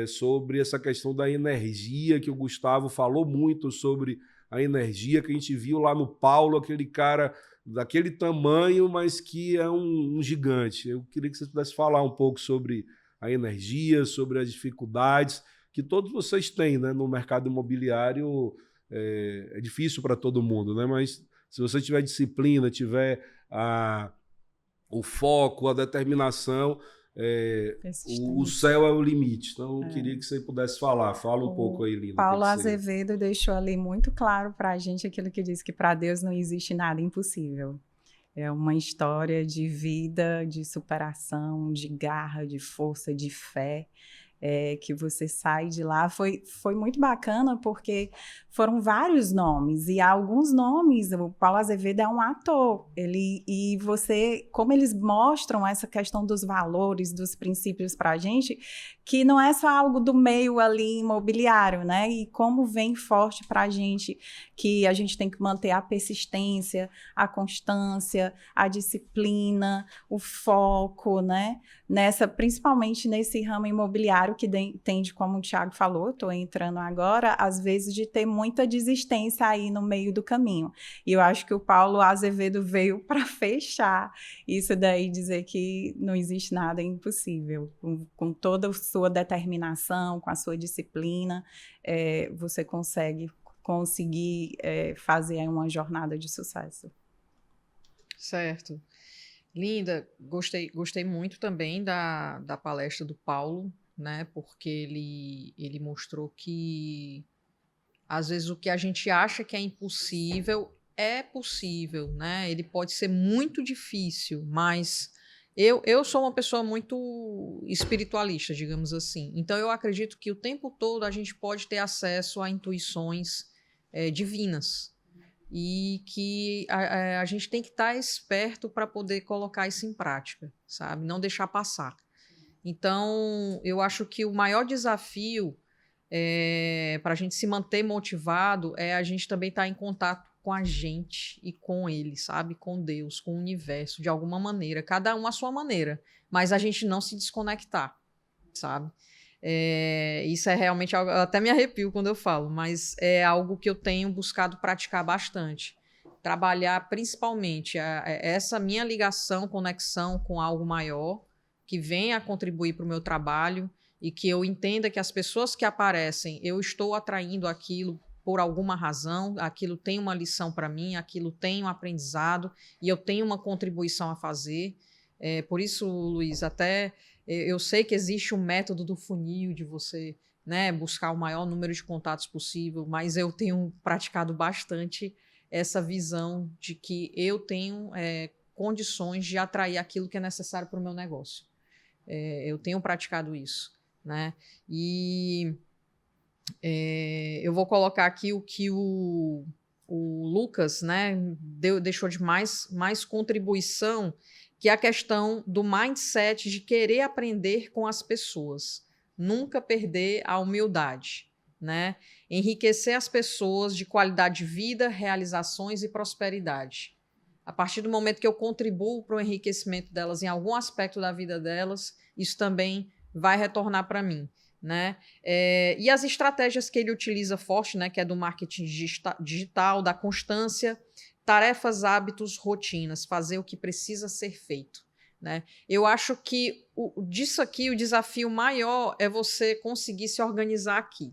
sobre essa questão da energia, que o Gustavo falou muito sobre a energia que a gente viu lá no Paulo, aquele cara daquele tamanho, mas que é um gigante. Eu queria que você pudesse falar um pouco sobre a energia, sobre as dificuldades que todos vocês têm, né, no mercado imobiliário. É difícil para todo mundo, né? Mas se você tiver disciplina, tiver o foco, a determinação, o céu é o limite. Então, eu queria que você pudesse falar. Fala um pouco aí, Lina. Paulo Azevedo deixou ali muito claro para a gente aquilo que diz que para Deus não existe nada impossível. É uma história de vida, de superação, de garra, de força, de fé. que você sai de lá, foi muito bacana, porque foram vários nomes, e alguns nomes, o Paulo Azevedo é um ator, e você, como eles mostram essa questão dos valores, dos princípios para a gente, que não é só algo do meio ali imobiliário, né? E como vem forte para a gente, que a gente tem que manter a persistência, a constância, a disciplina, o foco, né? Principalmente nesse ramo imobiliário que tende, como o Thiago falou, estou entrando agora, às vezes de ter muita desistência aí no meio do caminho. E eu acho que o Paulo Azevedo veio para fechar isso daí, dizer que não existe nada impossível. Com toda a sua determinação, com a sua disciplina, você conseguir fazer aí uma jornada de sucesso. Certo. Linda, gostei muito também da palestra do Paulo, né? Porque ele mostrou que às vezes o que a gente acha que é impossível é possível, né? Ele pode ser muito difícil, mas eu sou uma pessoa muito espiritualista, digamos assim. Então eu acredito que o tempo todo a gente pode ter acesso a intuições divinas. E que a gente tem que estar esperto para poder colocar isso em prática, sabe? Não deixar passar. Então, eu acho que o maior desafio para a gente se manter motivado é a gente também estar em contato com a gente e com ele, sabe? Com Deus, com o universo, de alguma maneira. Cada um à sua maneira. Mas a gente não se desconectar, sabe? Isso é realmente algo, eu até me arrepio quando eu falo, mas é algo que eu tenho buscado praticar bastante. Trabalhar principalmente essa minha ligação, conexão com algo maior, que venha a contribuir para o meu trabalho e que eu entenda que as pessoas que aparecem, eu estou atraindo aquilo por alguma razão, aquilo tem uma lição para mim, aquilo tem um aprendizado e eu tenho uma contribuição a fazer. Por isso, Luiz, até eu sei que existe um método do funil de você, né, buscar o maior número de contatos possível, mas eu tenho praticado bastante essa visão de que eu tenho condições de atrair aquilo que é necessário para o meu negócio. Eu tenho praticado isso, né? E eu vou colocar aqui o que o Lucas, né, deixou de mais contribuição, que é a questão do mindset de querer aprender com as pessoas, nunca perder a humildade, né? Enriquecer as pessoas de qualidade de vida, realizações e prosperidade. A partir do momento que eu contribuo para o enriquecimento delas em algum aspecto da vida delas, isso também vai retornar para mim, né? E as estratégias que ele utiliza forte, né, que é do marketing digital, da constância, tarefas, hábitos, rotinas, fazer o que precisa ser feito, né? Eu acho que disso aqui o desafio maior é você conseguir se organizar aqui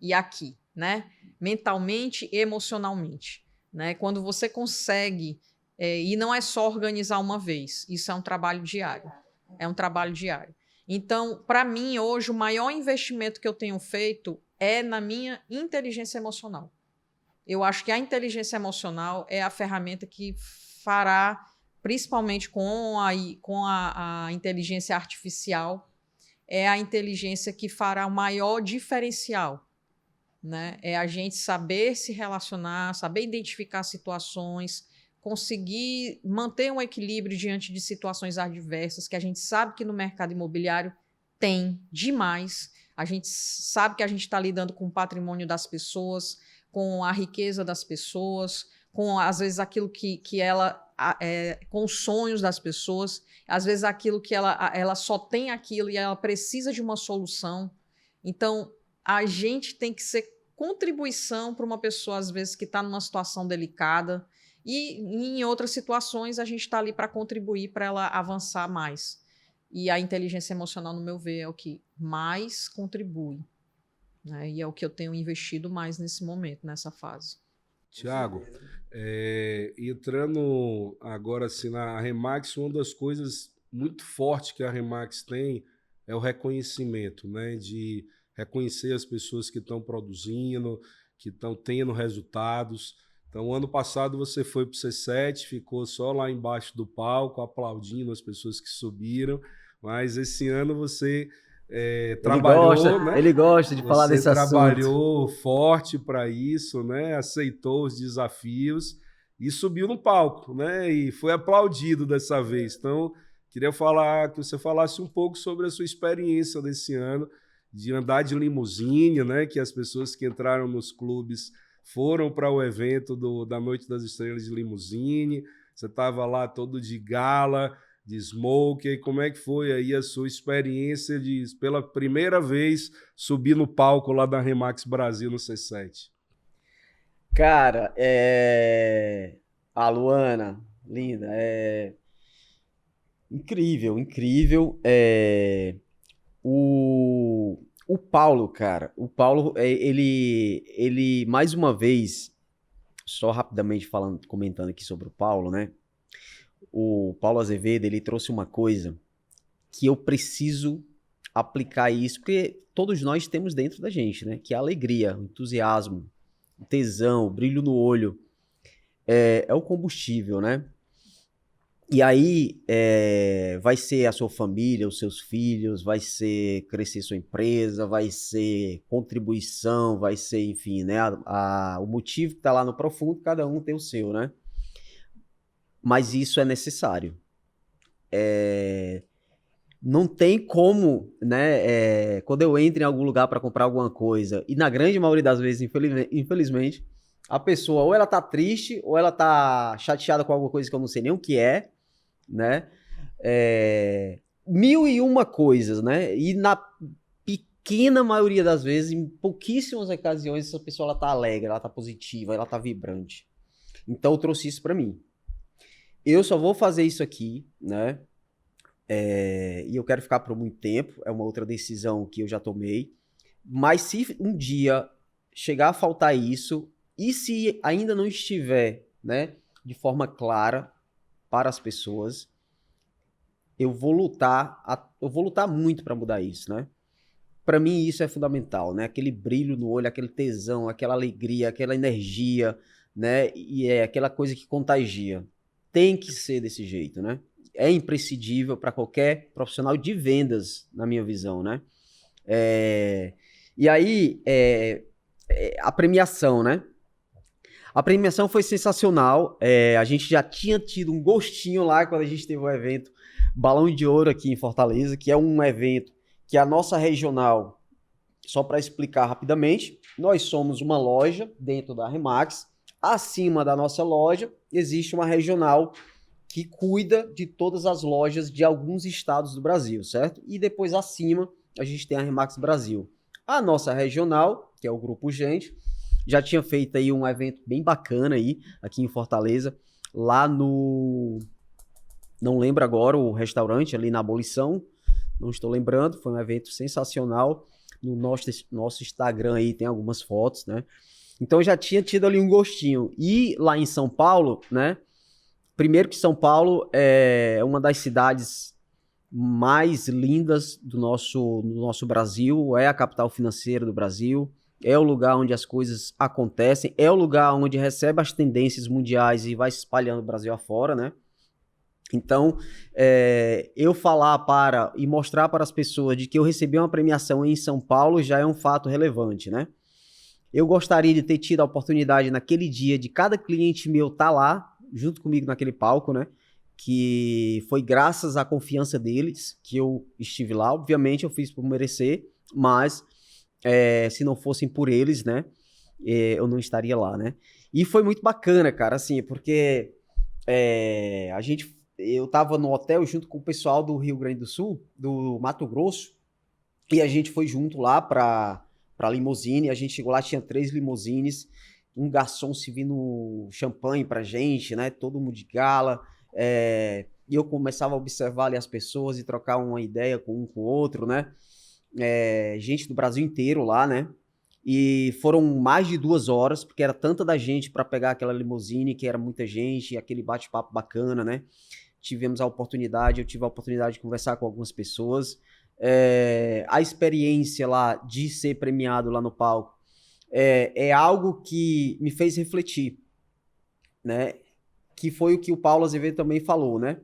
e aqui, né? Mentalmente e emocionalmente, né? Quando você consegue, e não é só organizar uma vez, isso é um trabalho diário. É um trabalho diário. Então, para mim, hoje, o maior investimento que eu tenho feito é na minha inteligência emocional. Eu acho que a inteligência emocional é a ferramenta que fará, principalmente com a inteligência artificial, é a inteligência que fará o maior diferencial, né? É a gente saber se relacionar, saber identificar situações, conseguir manter um equilíbrio diante de situações adversas, que a gente sabe que no mercado imobiliário tem demais. A gente sabe que a gente está lidando com o patrimônio das pessoas, com a riqueza das pessoas, com, às vezes, aquilo que ela... com os sonhos das pessoas, às vezes aquilo que ela só tem aquilo e ela precisa de uma solução. Então, a gente tem que ser contribuição para uma pessoa, às vezes, que está numa situação delicada, e em outras situações a gente está ali para contribuir para ela avançar mais. E a inteligência emocional, no meu ver, é o que mais contribui, né? E é o que eu tenho investido mais nesse momento, nessa fase. Tiago, entrando agora assim na Remax, uma das coisas muito fortes que a Remax tem é o reconhecimento, né? De reconhecer as pessoas que estão produzindo, que estão tendo resultados. Então, ano passado você foi para o C7, ficou só lá embaixo do palco, aplaudindo as pessoas que subiram, mas esse ano você trabalhou, né? Ele gosta de falar Você desse assunto. trabalhou forte para isso, né? Aceitou os desafios e subiu no palco, né? E foi aplaudido dessa vez. Então, queria que você falasse um pouco sobre a sua experiência desse ano de andar de limusine, né? Que as pessoas que entraram nos clubes foram para o evento da Noite das Estrelas de limusine. Você estava lá todo de gala, de smoke, e como é que foi aí a sua experiência de, pela primeira vez, subir no palco lá da Remax Brasil no C7? Cara, a Luana, linda, incrível, incrível. O Paulo, cara, o Paulo, ele, mais uma vez, só rapidamente falando, comentando aqui sobre o Paulo, né? O Paulo Azevedo, ele trouxe uma coisa que eu preciso aplicar isso, porque todos nós temos dentro da gente, né? Que é a alegria, o entusiasmo, o tesão, o brilho no olho. É o combustível, né? E aí vai ser a sua família, os seus filhos, vai ser crescer sua empresa, vai ser contribuição, vai ser, enfim, né? O motivo que está lá no profundo, cada um tem o seu, né? Mas isso é necessário. Não tem como, né? Quando eu entro em algum lugar para comprar alguma coisa, e na grande maioria das vezes, infelizmente, a pessoa ou ela tá triste, ou ela tá chateada com alguma coisa que eu não sei nem o que é, né? Mil e uma coisas, né? E na pequena maioria das vezes, em pouquíssimas ocasiões, essa pessoa ela tá alegre, ela tá positiva, ela tá vibrante. Então eu trouxe isso para mim. Eu só vou fazer isso aqui, né? E eu quero ficar por muito tempo, é uma outra decisão que eu já tomei. Mas se um dia chegar a faltar isso, e se ainda não estiver, né, de forma clara para as pessoas, eu vou lutar muito para mudar isso, né? Para mim isso é fundamental, né? Aquele brilho no olho, aquele tesão, aquela alegria, aquela energia, né? E é aquela coisa que contagia. Tem que ser desse jeito, né? É imprescindível para qualquer profissional de vendas, na minha visão, né? E aí, a premiação, né? A premiação foi sensacional. A gente já tinha tido um gostinho lá quando a gente teve o evento Balão de Ouro aqui em Fortaleza, que é um evento que a nossa regional, só para explicar rapidamente, nós somos uma loja dentro da Remax. Acima da nossa loja existe uma regional que cuida de todas as lojas de alguns estados do Brasil, certo? E depois acima a gente tem a Remax Brasil. A nossa regional, que é o Grupo Gente, já tinha feito aí um evento bem bacana aí, aqui em Fortaleza, lá no... Não lembro agora o restaurante, ali na Abolição, não estou lembrando, foi um evento sensacional. No nosso Instagram aí tem algumas fotos, né? Então eu já tinha tido ali um gostinho. E lá em São Paulo, né? Primeiro que São Paulo é uma das cidades mais lindas do nosso Brasil, é a capital financeira do Brasil, é o lugar onde as coisas acontecem, é o lugar onde recebe as tendências mundiais e vai se espalhando o Brasil afora, né? Então, eu falar e mostrar para as pessoas de que eu recebi uma premiação em São Paulo já é um fato relevante, né? Eu gostaria de ter tido a oportunidade naquele dia de cada cliente meu estar lá, junto comigo naquele palco, né? Que foi graças à confiança deles que eu estive lá. Obviamente eu fiz por merecer, mas se não fossem por eles, né? Eu não estaria lá, né? E foi muito bacana, cara, assim, porque eu tava no hotel junto com o pessoal do Rio Grande do Sul, do Mato Grosso, e a gente foi junto lá pra limusine. A gente chegou lá, tinha 3 limusines, um garçom servindo champanhe pra gente, né? Todo mundo de gala. E eu começava a observar ali as pessoas e trocar uma ideia com um com o outro, né? Gente do Brasil inteiro lá, né? E foram mais de 2 horas, porque era tanta da gente para pegar aquela limusine, que era muita gente, aquele bate-papo bacana, né? Eu tive a oportunidade de conversar com algumas pessoas. A experiência lá de ser premiado lá no palco é algo que me fez refletir, né? Que foi o que o Paulo Azevedo também falou, né?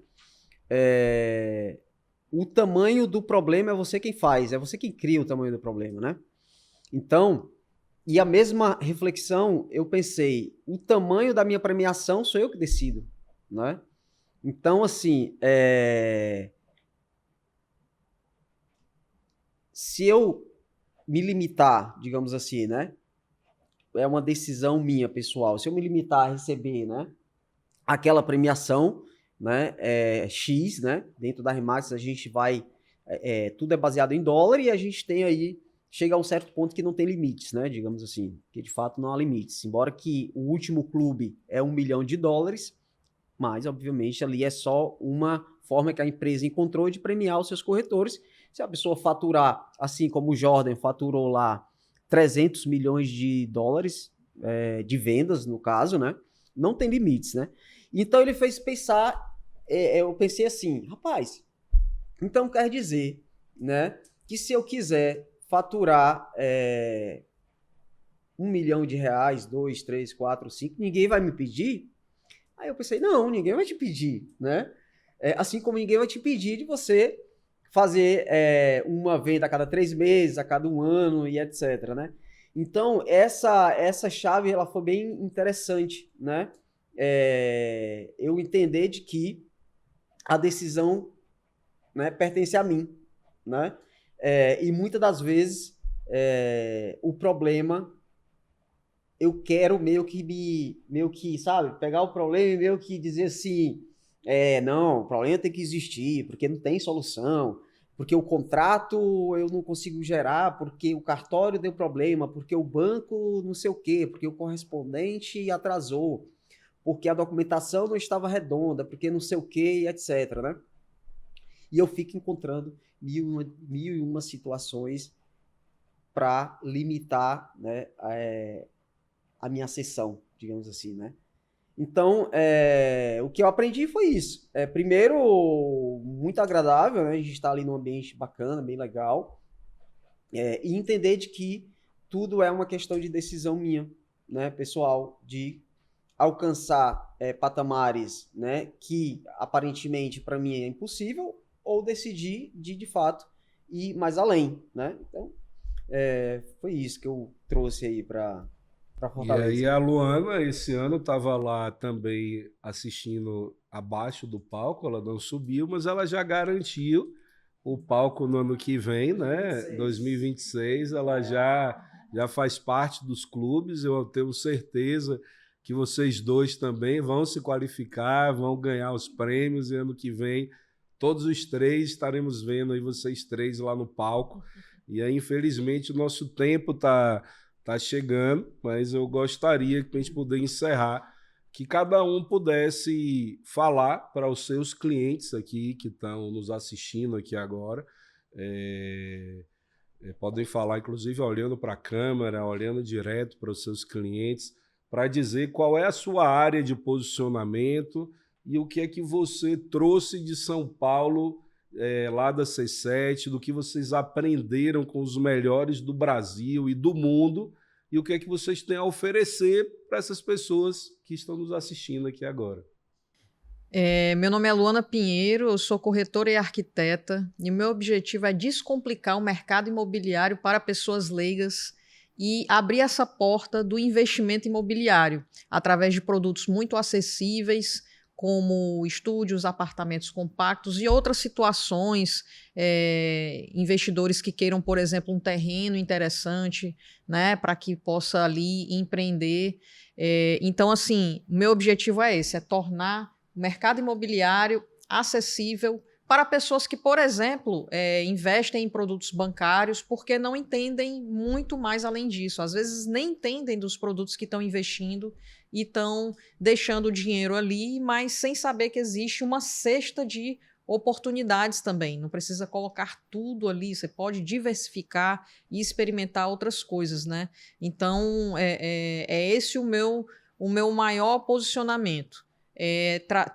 o tamanho do problema é você quem faz, é você quem cria o tamanho do problema, né? Então, e a mesma reflexão, eu pensei, o tamanho da minha premiação sou eu que decido, né? Então, assim, se eu me limitar, digamos assim, né? É uma decisão minha, pessoal. Se eu me limitar a receber, né? Aquela premiação, né? X, né? Dentro da Remax a gente vai... tudo é baseado em dólar e a gente tem aí... Chega a um certo ponto que não tem limites, né? Digamos assim. Que de fato não há limites. Embora que o último clube é $1 milhão, mas, obviamente, ali é só uma forma que a empresa encontrou de premiar os seus corretores. Se a pessoa faturar, assim como o Jordan faturou lá $300 milhões de vendas, no caso, né? Não tem limites, né? Então, ele fez pensar, eu pensei assim, rapaz, então quer dizer, né, que se eu quiser faturar R$ 1 milhão, 2, 3, 4, 5, ninguém vai me pedir? Aí eu pensei, não, ninguém vai te pedir, né? Assim como ninguém vai te pedir de você fazer uma venda a cada 3 meses, a cada 1 ano e etc, né? Então, essa chave, ela foi bem interessante, né? Eu entender de que a decisão, né, pertence a mim, né? E muitas das vezes, o problema... eu quero meio que, sabe, pegar o problema e meio que dizer assim, não, o problema tem que existir, porque não tem solução, porque o contrato eu não consigo gerar, porque o cartório deu problema, porque o banco não sei o quê, porque o correspondente atrasou, porque a documentação não estava redonda, porque não sei o quê, etc, né? E eu fico encontrando mil e uma situações para limitar, né, a minha sessão, digamos assim, né? Então, o que eu aprendi foi isso. Primeiro, muito agradável, né? A gente está ali num ambiente bacana, bem legal. E entender de que tudo é uma questão de decisão minha, né, pessoal, de alcançar patamares, né, que aparentemente para mim é impossível, ou decidir de fato ir mais além, né? Então, foi isso que eu trouxe aí para E aí Fortaleza. a Luana, esse ano, estava lá também assistindo abaixo do palco, ela não subiu, mas ela já garantiu o palco no ano que vem, né? 2026, ela já faz parte dos clubes, eu tenho certeza que vocês dois também vão se qualificar, vão ganhar os prêmios, e ano que vem todos os três estaremos vendo aí vocês três lá no palco. E aí, infelizmente, o nosso tempo tá chegando, mas eu gostaria que a gente pudesse encerrar, que cada um pudesse falar para os seus clientes aqui que estão nos assistindo aqui agora. Podem falar, inclusive, olhando para a câmera, olhando direto para os seus clientes, para dizer qual é a sua área de posicionamento e o que é que você trouxe de São Paulo, lá da C7, do que vocês aprenderam com os melhores do Brasil e do mundo, e o que é que vocês têm a oferecer para essas pessoas que estão nos assistindo aqui agora. Meu nome é Luana Pinheiro, eu sou corretora e arquiteta, e o meu objetivo é descomplicar o mercado imobiliário para pessoas leigas e abrir essa porta do investimento imobiliário através de produtos muito acessíveis, como estúdios, apartamentos compactos e outras situações, investidores que queiram, por exemplo, um terreno interessante, né, para que possa ali empreender. Então, assim, meu objetivo é esse, é tornar o mercado imobiliário acessível para pessoas que, por exemplo, investem em produtos bancários porque não entendem muito mais além disso. Às vezes nem entendem dos produtos que estão investindo e estão deixando o dinheiro ali, mas sem saber que existe uma cesta de oportunidades também. Não precisa colocar tudo ali, você pode diversificar e experimentar outras coisas, né? Então, é esse o meu maior posicionamento.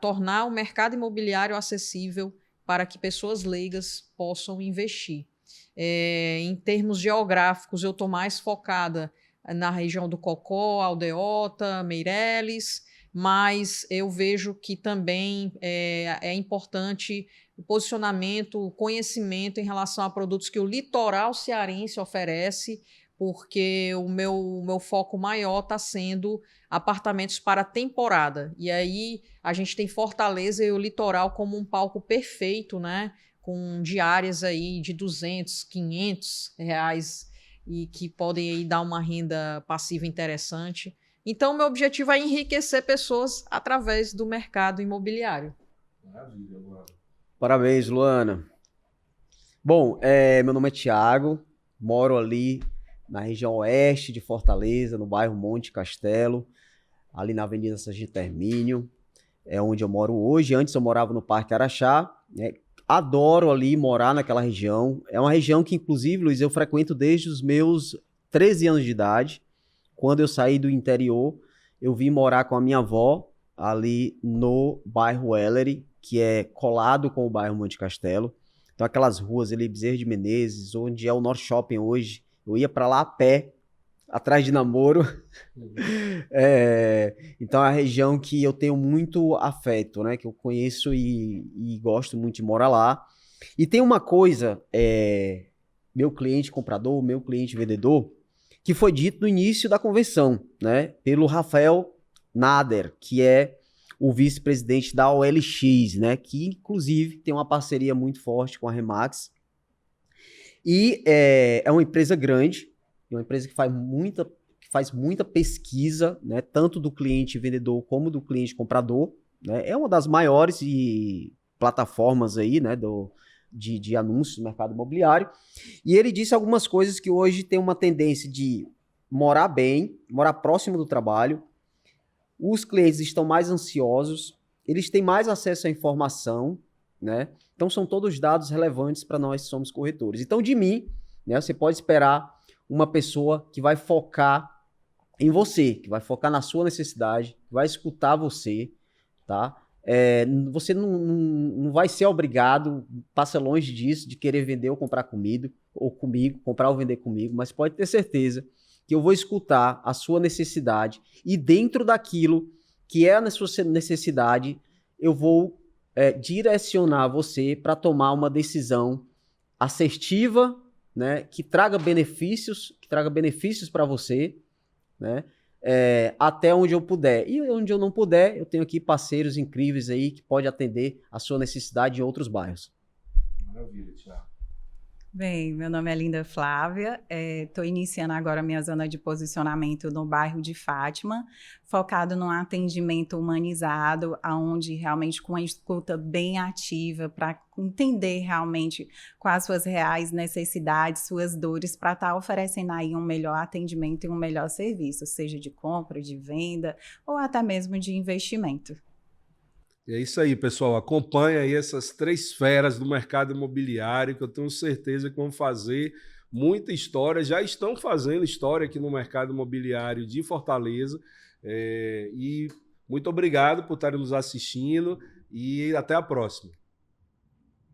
Tornar o mercado imobiliário acessível para que pessoas leigas possam investir. Em termos geográficos, eu estou mais focada na região do Cocó, Aldeota, Meireles, mas eu vejo que também é importante o posicionamento, o conhecimento em relação a produtos que o litoral cearense oferece, porque o meu foco maior está sendo apartamentos para temporada. E aí a gente tem Fortaleza e o litoral como um palco perfeito, né? Com diárias aí de 200, 500 reais e que podem aí dar uma renda passiva interessante. Então, meu objetivo é enriquecer pessoas através do mercado imobiliário. Maravilha, Luana. Parabéns, Luana. Bom, meu nome é Thiago, moro ali na região oeste de Fortaleza, no bairro Monte Castelo, ali na Avenida Sargento Hermínio, é onde eu moro hoje. Antes eu morava no Parque Araxá, né? Adoro ali morar naquela região. É uma região que, inclusive, Luiz, eu frequento desde os meus 13 anos de idade. Quando eu saí do interior, eu vim morar com a minha avó ali no bairro Ellery, que é colado com o bairro Monte Castelo. Então, aquelas ruas ali, Bezerra de Menezes, onde é o Norte Shopping hoje, eu ia para lá a pé, atrás de namoro. Então, é a região que eu tenho muito afeto, né? Que eu conheço e gosto muito de morar lá. E tem uma coisa, meu cliente comprador, meu cliente vendedor, que foi dito no início da convenção, né? Pelo Rafael Nader, que é o vice-presidente da OLX, né? Que, inclusive, tem uma parceria muito forte com a Remax. E é uma empresa grande, é uma empresa que faz muita pesquisa, né, tanto do cliente vendedor como do cliente comprador, né, é uma das maiores plataformas aí, né, de anúncios no mercado imobiliário, e ele disse algumas coisas que hoje tem uma tendência de morar bem, morar próximo do trabalho, os clientes estão mais ansiosos, eles têm mais acesso à informação, né? Então são todos dados relevantes para nós que somos corretores. Então de mim, né, você pode esperar uma pessoa que vai focar em você, que vai focar na sua necessidade, que vai escutar você, tá? Você não vai ser obrigado, passa longe disso, de querer vender ou comprar comigo, comprar ou vender comigo, mas pode ter certeza que eu vou escutar a sua necessidade e dentro daquilo que é a sua necessidade, eu vou direcionar você para tomar uma decisão assertiva, né, que traga benefícios para você, né, até onde eu puder. E onde eu não puder, eu tenho aqui parceiros incríveis aí que podem atender a sua necessidade em outros bairros. Maravilha, Thiago. Bem, meu nome é Linda Flávia, estou iniciando agora minha zona de posicionamento no bairro de Fátima, focado num atendimento humanizado, onde realmente com a escuta bem ativa, para entender realmente quais suas reais necessidades, suas dores, para estar oferecendo aí um melhor atendimento e um melhor serviço, seja de compra, de venda ou até mesmo de investimento. E é isso aí, pessoal. Acompanha aí essas 3 feras do mercado imobiliário que eu tenho certeza que vão fazer muita história. Já estão fazendo história aqui no mercado imobiliário de Fortaleza. E muito obrigado por estarem nos assistindo e até a próxima.